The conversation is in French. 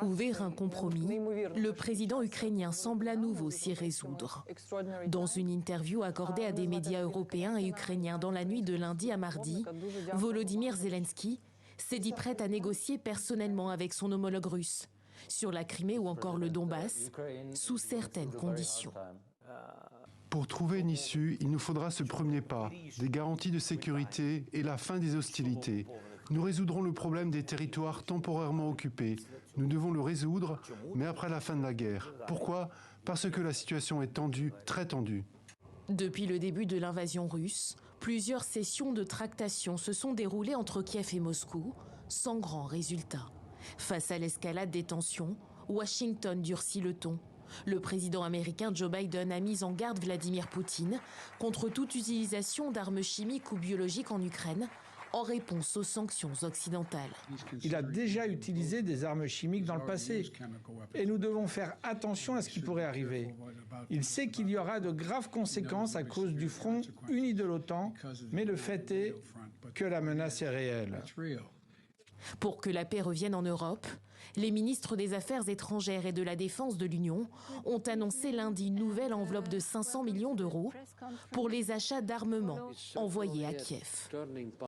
ou vers un compromis, le président ukrainien semble à nouveau s'y résoudre. Dans une interview accordée à des médias européens et ukrainiens dans la nuit de lundi à mardi, Volodymyr Zelensky s'est dit prêt à négocier personnellement avec son homologue russe sur la Crimée ou encore le Donbass, sous certaines conditions. Pour trouver une issue, il nous faudra ce premier pas, des garanties de sécurité et la fin des hostilités. Nous résoudrons le problème des territoires temporairement occupés. Nous devons le résoudre, mais après la fin de la guerre. Pourquoi? Parce que la situation est tendue, très tendue. Depuis le début de l'invasion russe, plusieurs sessions de tractation se sont déroulées entre Kiev et Moscou, sans grand résultat. Face à l'escalade des tensions, Washington durcit le ton. Le président américain Joe Biden a mis en garde Vladimir Poutine contre toute utilisation d'armes chimiques ou biologiques en Ukraine, en réponse aux sanctions occidentales. Il a déjà utilisé des armes chimiques dans le passé et nous devons faire attention à ce qui pourrait arriver. Il sait qu'il y aura de graves conséquences à cause du front uni de l'OTAN, mais le fait est que la menace est réelle. Pour que la paix revienne en Europe, les ministres des Affaires étrangères et de la Défense de l'Union ont annoncé lundi une nouvelle enveloppe de 500 millions d'euros pour les achats d'armements envoyés à Kiev.